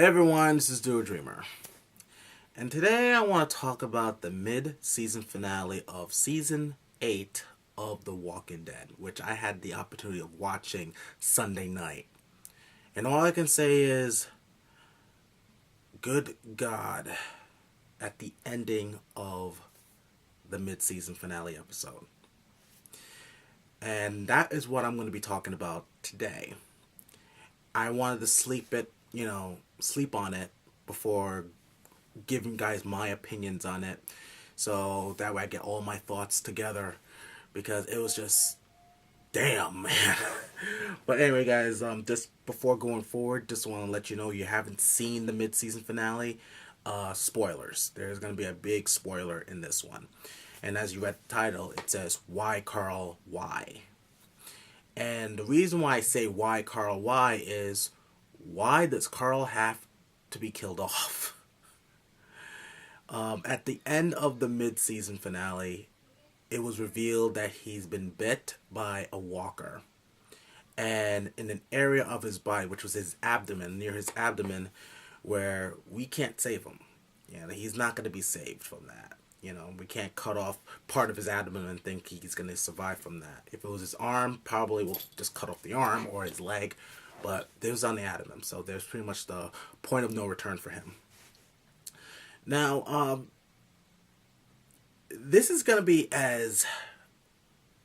Hey everyone, this is Do a Dreamer. And today I want to talk about the mid-season finale of Season 8 of The Walking Dead, which I had the opportunity of watching Sunday night. And all I can say is, good God, at the ending of the mid-season finale episode. And that is what I'm going to be talking about today. I wanted to sleep on it before giving guys my opinions on it, so that way I get all my thoughts together, because it was just damn, man. But anyway, guys, just before going forward, just want to let you know, you haven't seen the mid-season finale, spoilers. There's going to be a big spoiler in this one, and as you read the title, it says why Carl, why. And the reason why I say why Carl, why is, why does Carl have to be killed off? At the end of the mid-season finale, it was revealed that he's been bit by a walker. And in an area of his body, which was his abdomen, near his abdomen, where we can't save him. He's not going to be saved from that. We can't cut off part of his abdomen and think he's going to survive from that. If it was his arm, probably we'll just cut off the arm, or his leg. But it was on the abdomen, so there's pretty much the point of no return for him. Now, this is going to be as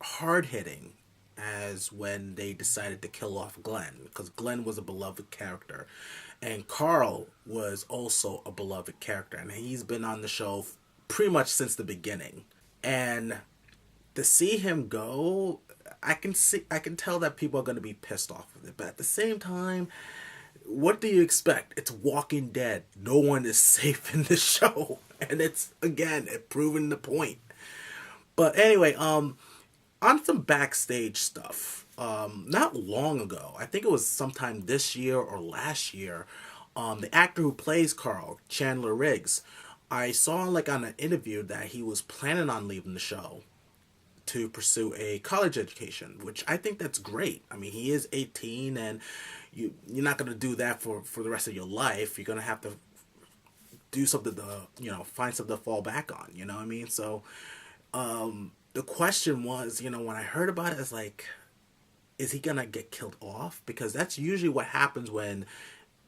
hard-hitting as when they decided to kill off Glenn, because Glenn was a beloved character, and Carl was also a beloved character, and he's been on the show pretty much since the beginning. And to see him go, I can tell that people are going to be pissed off with it, but at the same time, what do you expect? It's Walking Dead. No one is safe in the show. And it's, again, proving the point. But anyway, on some backstage stuff. Not long ago, I think it was sometime this year or last year, the actor who plays Carl, Chandler Riggs, I saw on an interview that he was planning on leaving the show to pursue a college education, which I think that's great. I mean, he is 18, and you're not going to do that for the rest of your life. You're going to have to do something to, find something to fall back on, you know what I mean? So, the question was, when I heard about it, it's like, is he going to get killed off? Because that's usually what happens when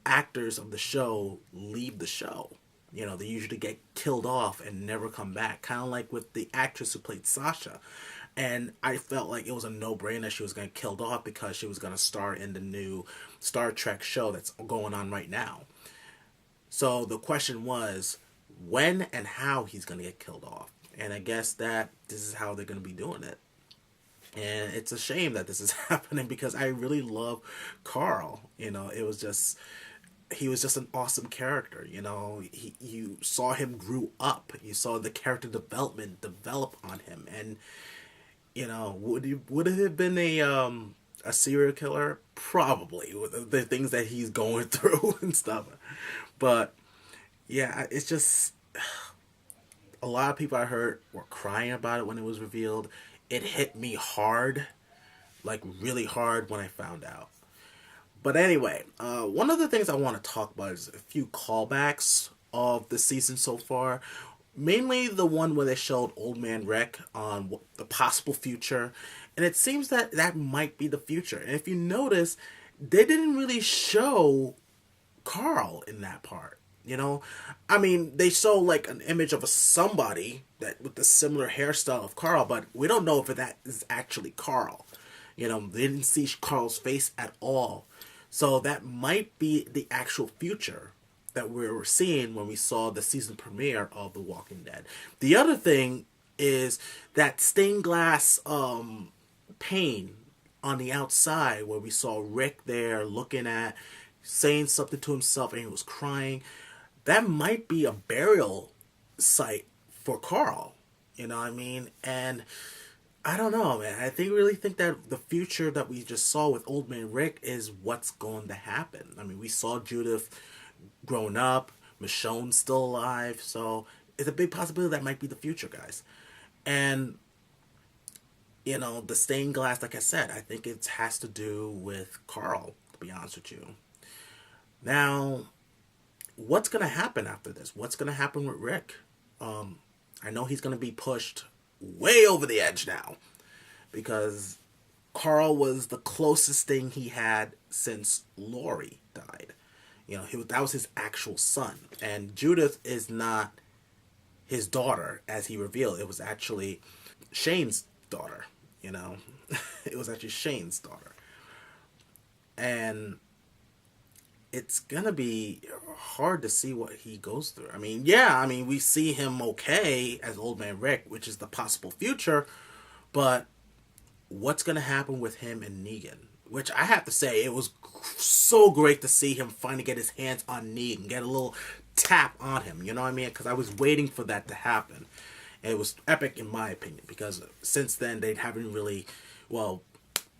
actors of the show leave the show. They usually get killed off and never come back. Kind of like with the actress who played Sasha. And I felt like it was a no-brainer she was going to get killed off, because she was going to star in the new Star Trek show that's going on right now. So the question was, when and how he's going to get killed off. And I guess that this is how they're going to be doing it. And it's a shame that this is happening, because I really love Carl. He was just an awesome character. You saw him grew up. You saw the character development develop on him. And, would it have been a serial killer? Probably, with the things that he's going through and stuff. But, yeah, it's just, a lot of people I heard were crying about it when it was revealed. It hit me hard, like really hard, when I found out. But anyway, one of the things I want to talk about is a few callbacks of the season so far. Mainly the one where they showed Old Man Rick on the possible future. And it seems that that might be the future. And if you notice, they didn't really show Carl in that part. I mean, they show an image of somebody that with the similar hairstyle of Carl, but we don't know if that is actually Carl. They didn't see Carl's face at all. So that might be the actual future that we were seeing when we saw the season premiere of The Walking Dead. The other thing is that stained glass pane on the outside, where we saw Rick there saying something to himself, and he was crying. That might be a burial site for Carl. You know what I mean? And I don't know, man. I really think that the future that we just saw with Old Man Rick is what's going to happen. I mean, we saw Judith grown up, Michonne's still alive, so it's a big possibility that might be the future, guys. And, the stained glass, like I said, I think it has to do with Carl, to be honest with you. Now, what's gonna happen after this? What's gonna happen with Rick? I know he's gonna be pushed way over the edge now because Carl was the closest thing he had since Lori died. You know, that was his actual son, and Judith is not his daughter, as he revealed. It was actually Shane's daughter. You know, it was actually Shane's daughter, and it's gonna be hard to see what he goes through. I mean, yeah, I mean, we see him okay as Old Man Rick, which is the possible future, but what's gonna happen with him and Negan? Which I have to say, it was so great to see him finally get his hands on Negan, get a little tap on him. You know what I mean? Because I was waiting for that to happen. And it was epic in my opinion, because since then they haven't really, well,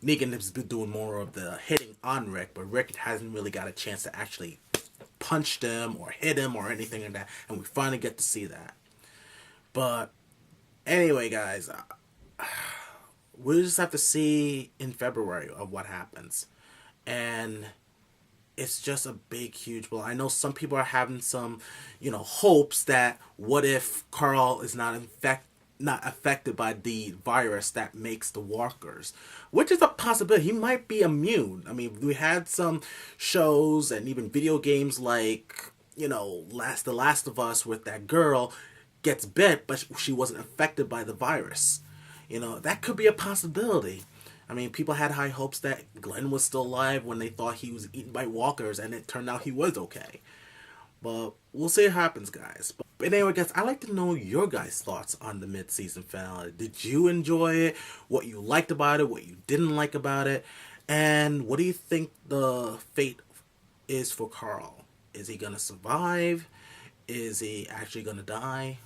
Negan has been doing more of the hitting on Rick, but Rick hasn't really got a chance to actually punch them or hit him or anything like that, and we finally get to see that. But anyway, guys, we'll just have to see in February of what happens. And it's just a big, huge blow. I know some people are having some, hopes that what if Carl is not affected by the virus that makes the walkers, which is a possibility. He might be immune. I mean, we had some shows and even video games like, The Last of Us, with that girl gets bit, but she wasn't affected by the virus. That could be a possibility. I mean, people had high hopes that Glenn was still alive when they thought he was eaten by walkers, and it turned out he was okay. But we'll see what happens, guys. But anyway, guys, I'd like to know your guys' thoughts on the mid-season finale. Did you enjoy it? What you liked about it? What you didn't like about it? And what do you think the fate is for Carl? Is he going to survive? Is he actually going to die?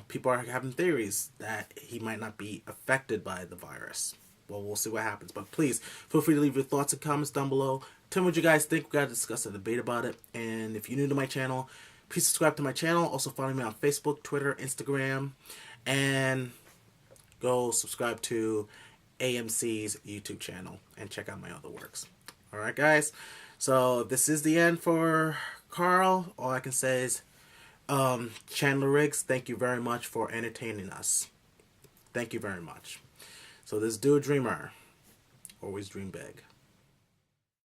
People are having theories that he might not be affected by the virus. Well, we'll see what happens. But please, feel free to leave your thoughts and comments down below. Tell me what you guys think. We got to discuss a debate about it. And if you're new to my channel, please subscribe to my channel. Also follow me on Facebook, Twitter, Instagram. And go subscribe to AMC's YouTube channel and check out my other works. Alright, guys. So this is the end for Carl. All I can say is, Chandler Riggs, thank you very much for entertaining us. Thank you very much. So this dude dreamer, always dream big.